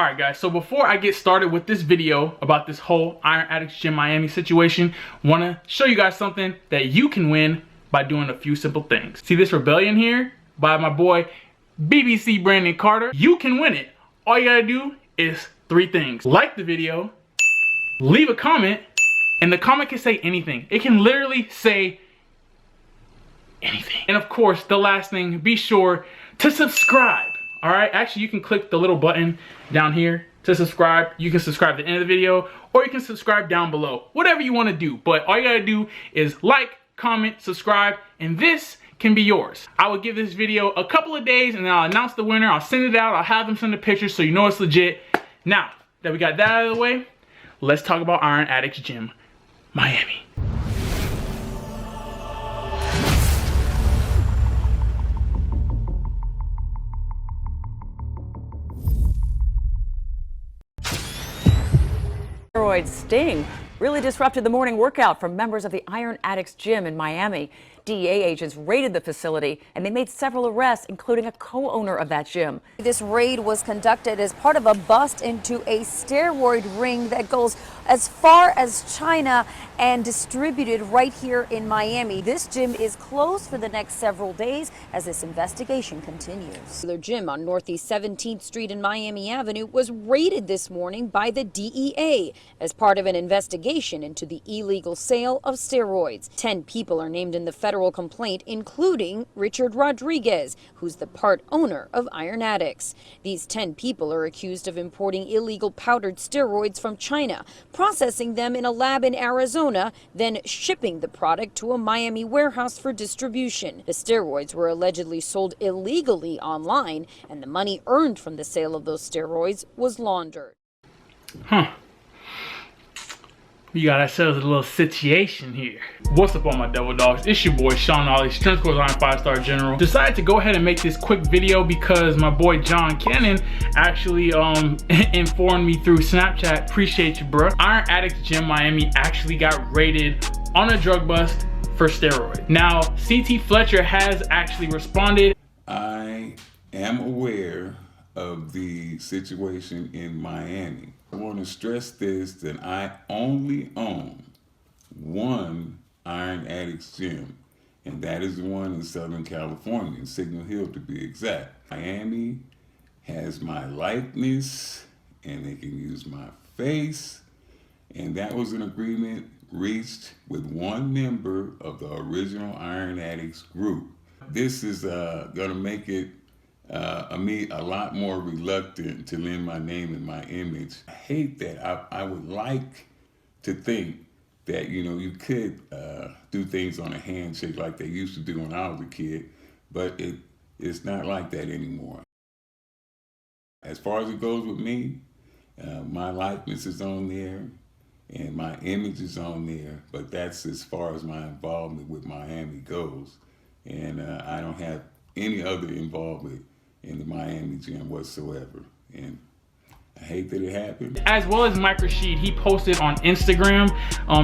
Alright guys, so before I get started with this video about this whole Iron Addicts Gym Miami situation, want to show you guys something that you can win by doing a few simple things. See this rebellion here by my boy BBC Brandon Carter? You can win it. All you gotta do is 3 things. Like the video, leave a comment, and the comment can say anything. It can literally say anything. And of course, the last thing, be sure to subscribe. Alright, actually you can click the little button down here to subscribe. You can subscribe at the end of the video, or you can subscribe down below. Whatever you want to do, but all you gotta do is like, comment, subscribe, and this can be yours. I will give this video a couple of days and then I'll announce the winner. I'll send it out, I'll have them send the pictures so you know it's legit. Now that we got that out of the way, let's talk about Iron Addicts Gym Miami. Steroid sting really disrupted the morning workout from members of the Iron Addicts Gym in Miami. DEA agents raided the facility and they made several arrests, including a co-owner of that gym. This raid was conducted as part of a bust into a steroid ring that goes as far as China and distributed right here in Miami. This gym is closed for the next several days as this investigation continues. Their gym on Northeast 17th Street and Miami Avenue was raided this morning by the DEA as part of an investigation into the illegal sale of steroids. 10 people are named in the federal complaint, including Richard Rodriguez, who's the part owner of Iron Addicts. These 10 people are accused of importing illegal powdered steroids from China, processing them in a lab in Arizona, then shipping the product to a Miami warehouse for distribution. The steroids were allegedly sold illegally online, and the money earned from the sale of those steroids was laundered. We got ourselves a little situation here. What's up all my devil dogs? It's your boy Sean Ollie, Strength Corps Iron 5-star General. Decided to go ahead and make this quick video because my boy John Cannon actually informed me through Snapchat. Appreciate you, bro. Iron Addicts Gym Miami actually got raided on a drug bust for steroids. Now, CT Fletcher has actually responded. I am aware of the situation in Miami. I want to stress this, that I only own one Iron Addicts Gym, and that is the one in Southern California, in Signal Hill to be exact. Miami has my likeness, and they can use my face, and that was an agreement reached with one member of the original Iron Addicts group. This is gonna make it me a lot more reluctant to lend my name and my image. I hate that. I would like to think that, you know, you could do things on a handshake like they used to do when I was a kid, but it's not like that anymore. As far as it goes with me, my likeness is on there and my image is on there, but that's as far as my involvement with Miami goes. And I don't have any other involvement in the Miami gym whatsoever, and I hate that it happened. As well as Mike Rashid, he posted on Instagram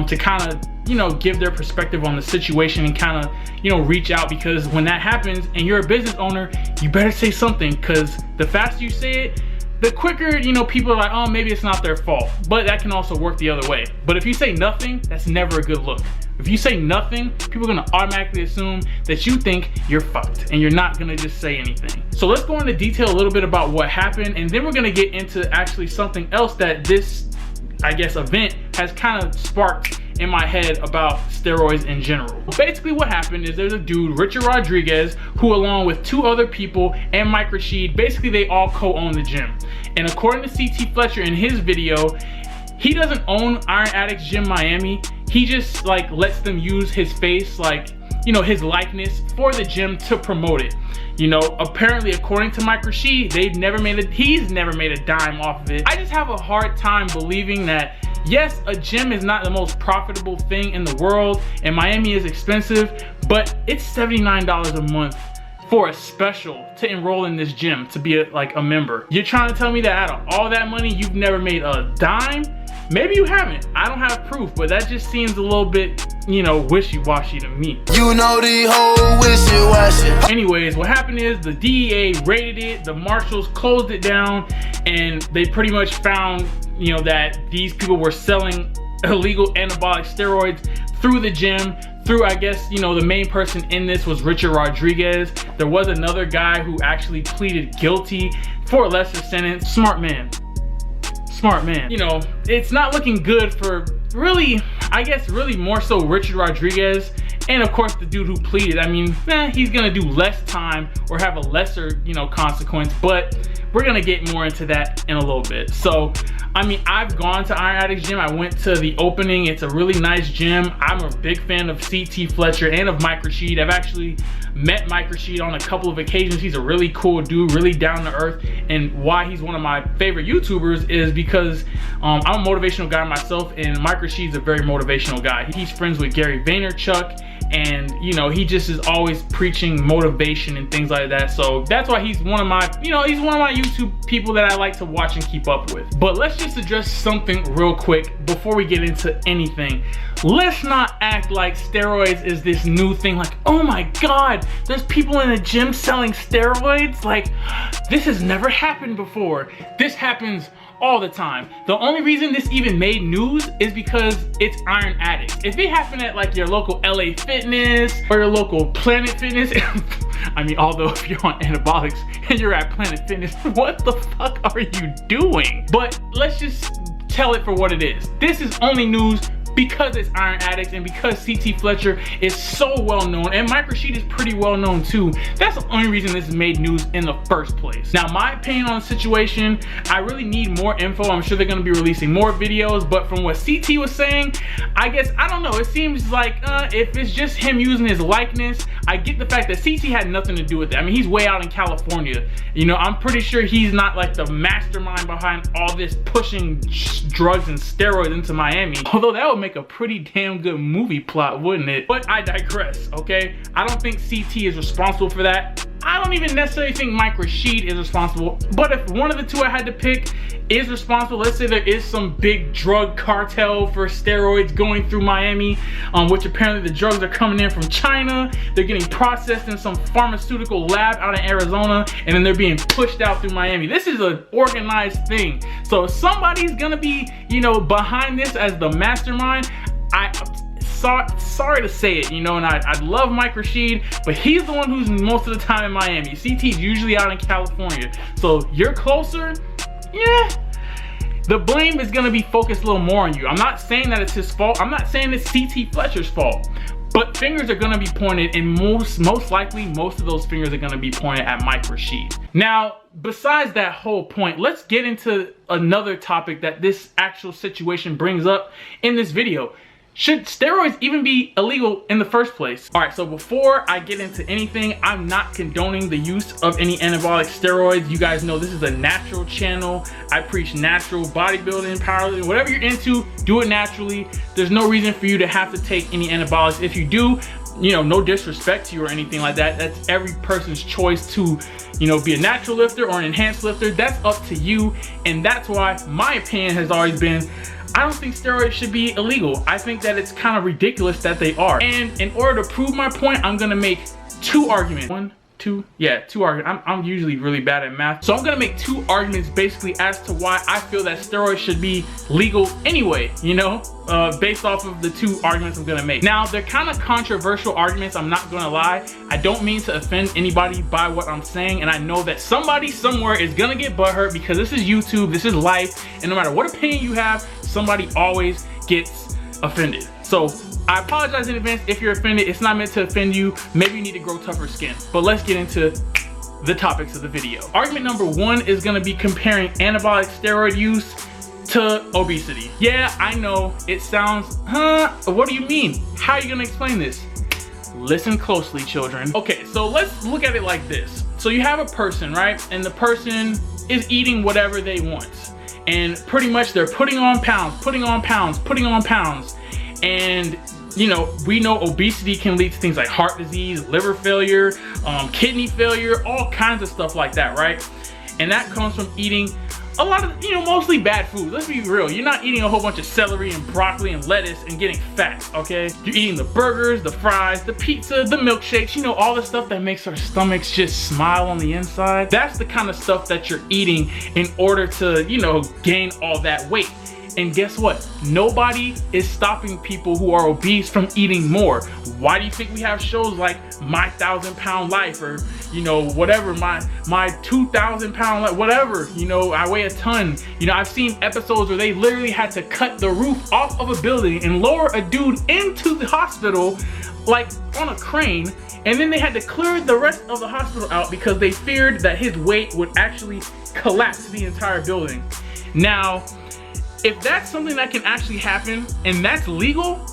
to kind of, you know, give their perspective on the situation and kind of, you know, reach out, because when that happens and you're a business owner, you better say something, because the faster you say it, the quicker, you know, people are like, oh, maybe it's not their fault. But that can also work the other way. But if you say nothing, that's never a good look. If you say nothing, people are gonna automatically assume that you think you're fucked and you're not gonna just say anything. So let's go into detail a little bit about what happened, and then we're gonna get into actually something else that this, I guess, event has kind of sparked in my head about steroids in general. Basically what happened is there's a dude, Richard Rodriguez, who along with 2 other people and Mike Rashid, basically they all co-own the gym. And according to CT Fletcher in his video, he doesn't own Iron Addicts Gym Miami. He just like lets them use his face, like, you know, his likeness for the gym to promote it. You know, apparently according to Mike Rashid, he's never made a dime off of it. I just have a hard time believing that, yes, a gym is not the most profitable thing in the world and Miami is expensive, but it's $79 a month for a special to enroll in this gym, to be like a member. You're trying to tell me that out of all that money, you've never made a dime? Maybe you haven't. I don't have proof, but that just seems a little bit you know, wishy-washy to me. You know the whole wishy-washy. Anyways, what happened is the DEA raided it, the marshals closed it down, and they pretty much found, you know, that these people were selling illegal anabolic steroids through the gym, through, I guess, you know, the main person in this was Richard Rodriguez. There was another guy who actually pleaded guilty for a lesser sentence. Smart man. Smart man. You know, it's not looking good for really, I guess, really more so Richard Rodriguez, and of course the dude who pleaded. I mean, he's gonna do less time or have a lesser, you know, consequence, but we're gonna get more into that in a little bit. So, I mean, I've gone to Iron Addicts Gym. I went to the opening. It's a really nice gym. I'm a big fan of CT Fletcher and of Mike Rashid. I've actually met Mike Rashid on a couple of occasions. He's a really cool dude, really down to earth. And why he's one of my favorite YouTubers is because I'm a motivational guy myself, and Mike Rashid's a very motivational guy. He's friends with Gary Vaynerchuk, and you know, he just is always preaching motivation and things like that. So that's why he's one of my, you know, he's one of my YouTube people that I like to watch and keep up with. But let's just address something real quick before we get into anything. Let's not act like steroids is this new thing, like, oh my god, there's people in the gym selling steroids. Like, this has never happened before. This happens all the time. The only reason this even made news is because it's Iron Addicts. If it happened at like your local LA Fitness or your local Planet Fitness, I mean, although if you're on anabolics and you're at Planet Fitness, what the fuck are you doing? But let's just tell it for what it is. This is only news because it's Iron Addicts and because CT Fletcher is so well known, and Mike Rashid is pretty well known too. That's the only reason this made news in the first place. Now, my opinion on the situation, I really need more info. I'm sure they're gonna be releasing more videos, but from what CT was saying, I guess, I don't know, it seems like if it's just him using his likeness, I get the fact that CT had nothing to do with it. I mean, he's way out in California. You know, I'm pretty sure he's not like the mastermind behind all this pushing drugs and steroids into Miami. Although that would make a pretty damn good movie plot, wouldn't it? But I digress, okay? I don't think CT is responsible for that. I don't even necessarily think Mike Rashid is responsible, but if one of the two I had to pick is responsible, let's say there is some big drug cartel for steroids going through Miami, which apparently the drugs are coming in from China, they're getting processed in some pharmaceutical lab out in Arizona, and then they're being pushed out through Miami. This is an organized thing. So if somebody's gonna be, you know, behind this as the mastermind, sorry to say it, you know, and I love Mike Rashid, but he's the one who's most of the time in Miami. CT's usually out in California. So you're closer, yeah. The blame is gonna be focused a little more on you. I'm not saying that it's his fault. I'm not saying it's CT Fletcher's fault. But fingers are gonna be pointed, and most likely, most of those fingers are gonna be pointed at Mike Rashid. Now, besides that whole point, let's get into another topic that this actual situation brings up in this video. Should steroids even be illegal in the first place? All right, so before I get into anything, I'm not condoning the use of any anabolic steroids. You guys know this is a natural channel. I preach natural bodybuilding, powerlifting, whatever you're into, do it naturally. There's no reason for you to have to take any anabolics. If you do, you know, no disrespect to you or anything like that. That's every person's choice to, you know, be a natural lifter or an enhanced lifter. That's up to you, and that's why my opinion has always been, I don't think steroids should be illegal. I think that it's kind of ridiculous that they are. And in order to prove my point, I'm gonna make two arguments. Two arguments. I'm usually really bad at math. So I'm gonna make two arguments basically as to why I feel that steroids should be legal anyway, you know, based off of the two arguments I'm gonna make. Now, they're kind of controversial arguments, I'm not gonna lie. I don't mean to offend anybody by what I'm saying, and I know that somebody somewhere is gonna get butthurt because this is YouTube, this is life, and no matter what opinion you have, somebody always gets offended. So I apologize in advance if you're offended. It's not meant to offend you. Maybe you need to grow tougher skin. But let's get into the topics of the video. Argument number one is gonna be comparing anabolic steroid use to obesity. Yeah, I know, it sounds, what do you mean? How are you gonna explain this? Listen closely, children. Okay, so let's look at it like this. So you have a person, right? And the person is eating whatever they want. And pretty much they're putting on pounds, putting on pounds, putting on pounds. And you know, we know obesity can lead to things like heart disease, liver failure, kidney failure, all kinds of stuff like that, right? And that comes from eating a lot of, mostly bad food. Let's be real. You're not eating a whole bunch of celery and broccoli and lettuce and getting fat, okay? You're eating the burgers, the fries, the pizza, the milkshakes, all the stuff that makes our stomachs just smile on the inside. That's the kind of stuff that you're eating in order to, gain all that weight. And guess what? Nobody is stopping people who are obese from eating more. Why do you think we have shows like My 1,000-Pound Life, or whatever, my 2,000-pound life, whatever, I weigh a ton. I've seen episodes where they literally had to cut the roof off of a building and lower a dude into the hospital like on a crane, and then they had to clear the rest of the hospital out because they feared that his weight would actually collapse the entire building. Now, if that's something that can actually happen and that's legal,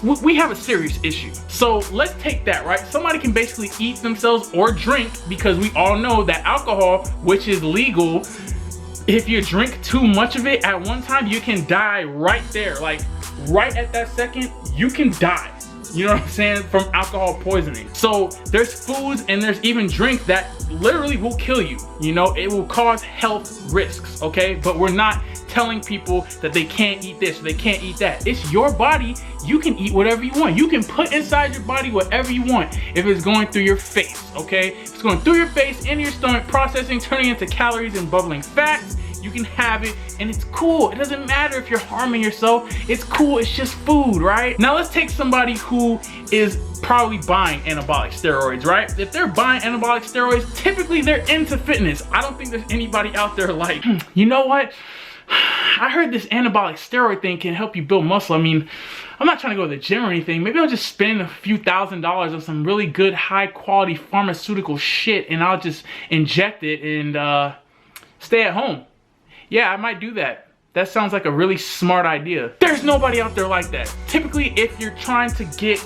we have a serious issue. So let's take that, right? Somebody can basically eat themselves or drink, because we all know that alcohol, which is legal, if you drink too much of it at one time, you can die right there. Like right at that second, you can die. You know what I'm saying? From alcohol poisoning. So there's foods and there's even drink that literally will kill you. It will cause health risks, okay? But we're not telling people that they can't eat this or they can't eat that. It's your body. You can eat whatever you want. You can put inside your body whatever you want if it's going through your face, okay? If it's going through your face, into your stomach, processing, turning into calories and bubbling fats, you can have it, and it's cool. It doesn't matter if you're harming yourself. It's cool. It's just food, right? Now let's take somebody who is probably buying anabolic steroids, right? If they're buying anabolic steroids, typically they're into fitness. I don't think there's anybody out there like, you know what? I heard this anabolic steroid thing can help you build muscle. I mean, I'm not trying to go to the gym or anything. Maybe I'll just spend a few $1,000s on some really good, high quality pharmaceutical shit, and I'll just inject it and stay at home. Yeah, I might do that. That sounds like a really smart idea. There's nobody out there like that. Typically, if you're trying to get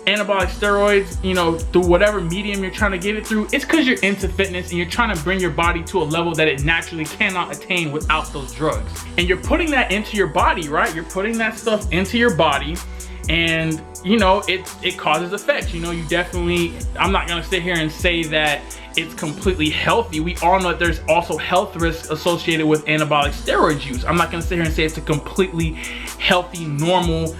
anabolic steroids, through whatever medium you're trying to get it through, it's because you're into fitness and you're trying to bring your body to a level that it naturally cannot attain without those drugs. And you're putting that into your body, right? You're putting that stuff into your body, and it causes effects. You definitely, I'm not gonna sit here and say that it's completely healthy. We all know that there's also health risks associated with anabolic steroid use. I'm not gonna sit here and say it's a completely healthy, normal,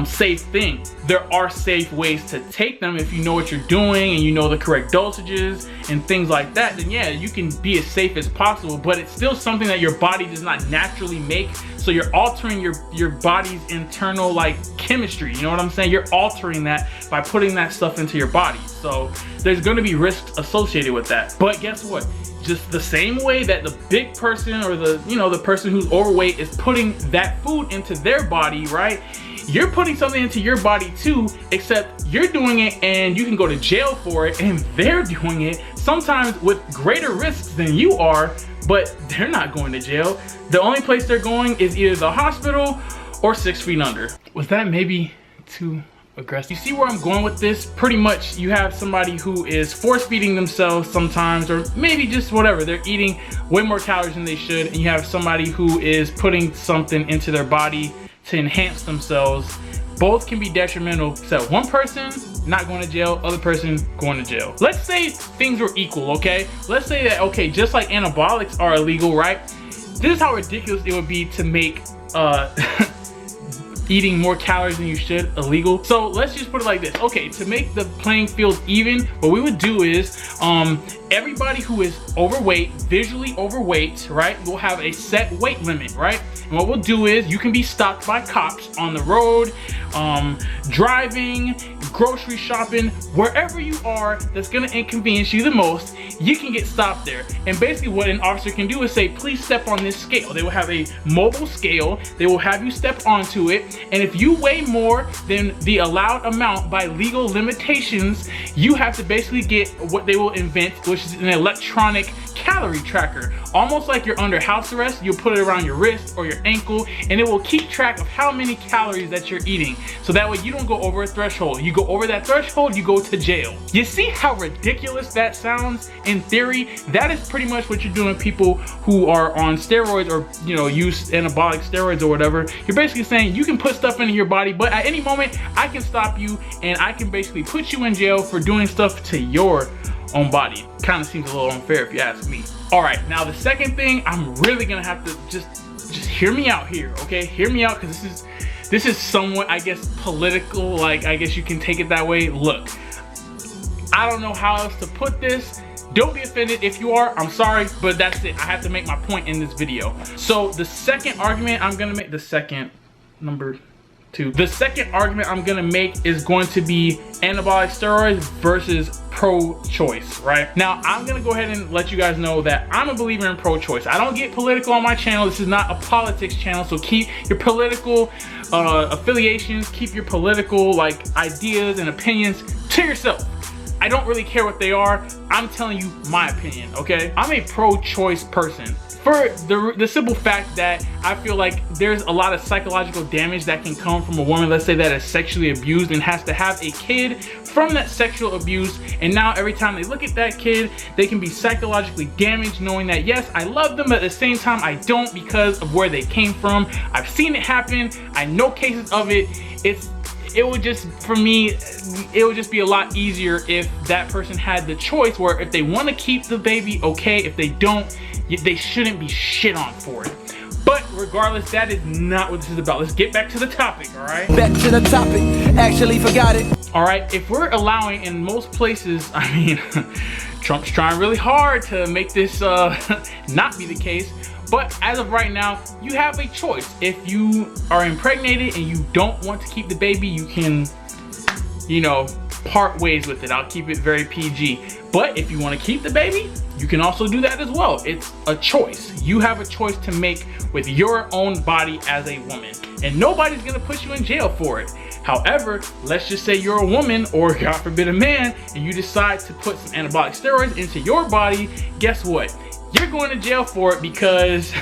safe thing. There are safe ways to take them if you know what you're doing and you know the correct dosages and things like that. Then yeah, you can be as safe as possible, but it's still something that your body does not naturally make. So you're altering your body's internal chemistry. You know what I'm saying? You're altering that by putting that stuff into your body. So there's gonna be risks associated with that. But guess what? Just the same way that the big person or the person who's overweight is putting that food into their body, right? You're putting something into your body too, except you're doing it and you can go to jail for it, and they're doing it sometimes with greater risks than you are, but they're not going to jail. The only place they're going is either the hospital or 6 feet under. Was that maybe too aggressive? You see where I'm going with this? Pretty much you have somebody who is force feeding themselves sometimes, or maybe just whatever, they're eating way more calories than they should, and you have somebody who is putting something into their body to enhance themselves. Both can be detrimental, except one person not going to jail, other person going to jail. Let's say things were equal, okay? Let's say that, okay, just like anabolics are illegal, right? This is how ridiculous it would be to make eating more calories than you should illegal. So let's just put it like this. Okay, to make the playing field even, what we would do is everybody who is overweight, visually overweight, right, will have a set weight limit, right? And what we'll do is you can be stopped by cops on the road, driving, grocery shopping, wherever you are that's gonna inconvenience you the most, you can get stopped there. And basically what an officer can do is say, please step on this scale. They will have a mobile scale, they will have you step onto it, and if you weigh more than the allowed amount by legal limitations, you have to basically get what they will invent, which is an electronic calorie tracker. Almost like you're under house arrest, you'll put it around your wrist or your ankle, and it will keep track of how many calories that you're eating. So that way you don't go over a threshold. You go over that threshold, you go to jail. You see how ridiculous that sounds? In theory, that is pretty much what you're doing with people who are on steroids or use anabolic steroids or whatever. You're basically saying you can put stuff into your body, but at any moment I can stop you and I can basically put you in jail for doing stuff to your own body. Kind of seems a little unfair if you ask me. All right, now the second thing, I'm really gonna have to just hear me out here, okay? Hear me out, because this is somewhat, I guess, political. Like, I guess you can take it that way. Look, I don't know how else to put this. Don't be offended if you are. I'm sorry, but that's it. I have to make my point in this video. So the second argument I'm gonna make, the second argument I'm gonna make is going to be anabolic steroids versus pro-choice, right? Now, I'm gonna go ahead and let you guys know that I'm a believer in pro-choice. I don't get political on my channel. This is not a politics channel, so keep your political affiliations, keep your political ideas and opinions to yourself. I don't really care what they are. I'm telling you my opinion, okay? I'm a pro-choice person for the simple fact that I feel like there's a lot of psychological damage that can come from a woman, let's say, that is sexually abused and has to have a kid from that sexual abuse, and now every time they look at that kid, they can be psychologically damaged knowing that, yes, I love them, but at the same time, I don't, because of where they came from. I've seen it happen. I know cases of it. It would just, for me, it would just be a lot easier if that person had the choice where if they want to keep the baby, okay. If they don't, they shouldn't be shit on for it. But regardless, that is not what this is about. Let's get back to the topic, all right? Back to the topic, actually forgot it. All right, if we're allowing, in most places, I mean, Trump's trying really hard to make this not be the case. But as of right now, you have a choice. If you are impregnated and you don't want to keep the baby, you can, you know, part ways with it. I'll keep it very PG. But if you want to keep the baby, you can also do that as well. It's a choice. You have a choice to make with your own body as a woman. And nobody's gonna put you in jail for it. However, let's just say you're a woman, or God forbid a man, and you decide to put some anabolic steroids into your body. Guess what? You're going to jail for it, because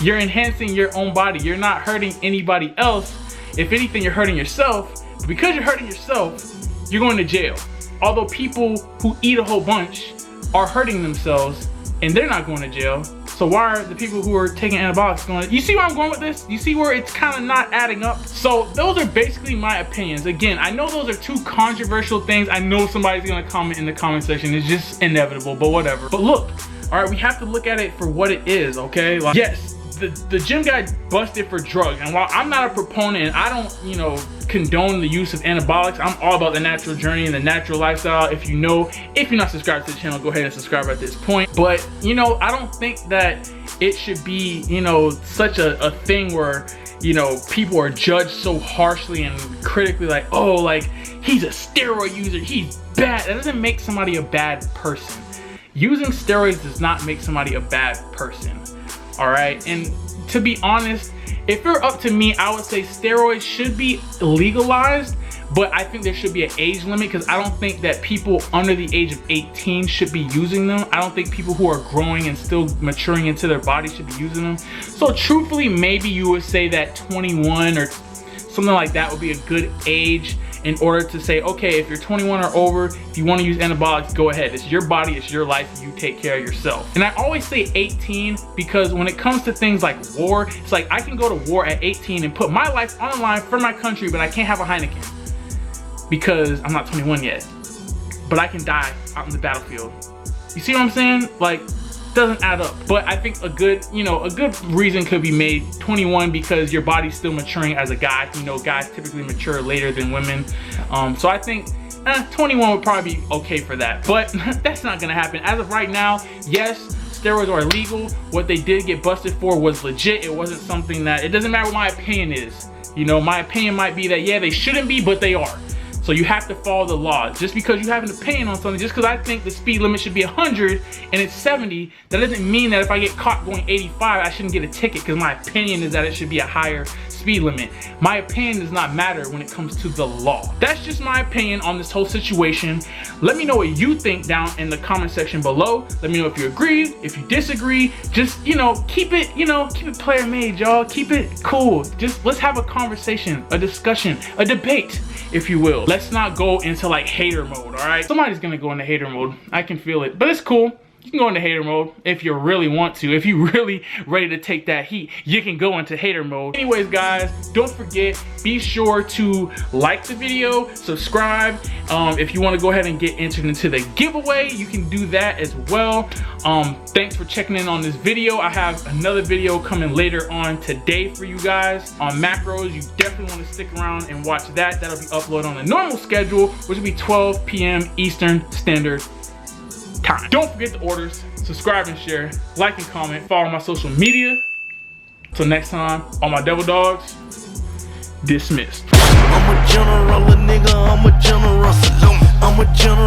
you're enhancing your own body. You're not hurting anybody else. If anything, you're hurting yourself. But because you're hurting yourself, you're going to jail. Although people who eat a whole bunch are hurting themselves and they're not going to jail. So why are the people who are taking anabolics going? You see where I'm going with this? You see where it's kind of not adding up? So those are basically my opinions. Again, I know those are two controversial things. I know somebody's going to comment in the comment section. It's just inevitable, but whatever. But look, all right, we have to look at it for what it is, okay? Like, yes, the gym guy busted for drugs, and while I'm not a proponent and I don't, you know, condone the use of anabolics, I'm all about the natural journey and the natural lifestyle. If you're not subscribed to the channel, go ahead and subscribe at this point. But, you know, I don't think that it should be, you know, such a thing where, you know, people are judged so harshly and critically, like, oh, like, he's a steroid user, he's bad. That doesn't make somebody a bad person. Using steroids does not make somebody a bad person, all right? And to be honest, if you're up to me, I would say steroids should be legalized, but I think there should be an age limit, because I don't think that people under the age of 18 should be using them. I don't think people who are growing and still maturing into their body should be using them. So truthfully, maybe you would say that 21 or something like that would be a good age in order to say, okay, if you're 21 or over, if you want to use anabolics, go ahead. It's your body, it's your life, you take care of yourself. And I always say 18 because when it comes to things like war, it's like I can go to war at 18 and put my life on the line for my country, but I can't have a Heineken because I'm not 21 yet. But I can die out in the battlefield. You see what I'm saying? Like, doesn't add up. But I think a good, you know, a good reason could be made 21 because your body's still maturing as a guy. You know, guys typically mature later than women. So I think 21 would probably be okay for that. But that's not gonna happen. As of right now, yes, steroids are illegal. What they did get busted for was legit. It wasn't something that, it doesn't matter what my opinion is. You know, my opinion might be that, yeah, they shouldn't be, but they are. So you have to follow the law. Just because you have an opinion on something, just because I think the speed limit should be 100 and it's 70, that doesn't mean that if I get caught going 85, I shouldn't get a ticket, because my opinion is that it should be a higher speed limit. My opinion does not matter when it comes to the law. That's just my opinion on this whole situation. Let me know what you think down in the comment section below. Let me know if you agree, if you disagree. Just, you know, keep it player made, y'all. Keep it cool. Just let's have a conversation, a discussion, a debate, if you will. Let's not go into like hater mode, all right? Somebody's gonna go into hater mode. I can feel it, but it's cool. you can go into hater mode if you really want to. If you're really ready to take that heat, you can go into hater mode. Anyways, guys, don't forget, be sure to like the video, subscribe. If you want to go ahead and get entered into the giveaway, you can do that as well. Thanks for checking in on this video. I have another video coming later on today for you guys on macros. You definitely want to stick around and watch that. That'll be uploaded on the normal schedule, which will be 12 p.m. Eastern Standard Time. Don't forget the orders, subscribe and share, like and comment, follow my social media. Till next time, all my devil dogs, dismissed. I'm a general, nigga, I'm a general. I'm a general.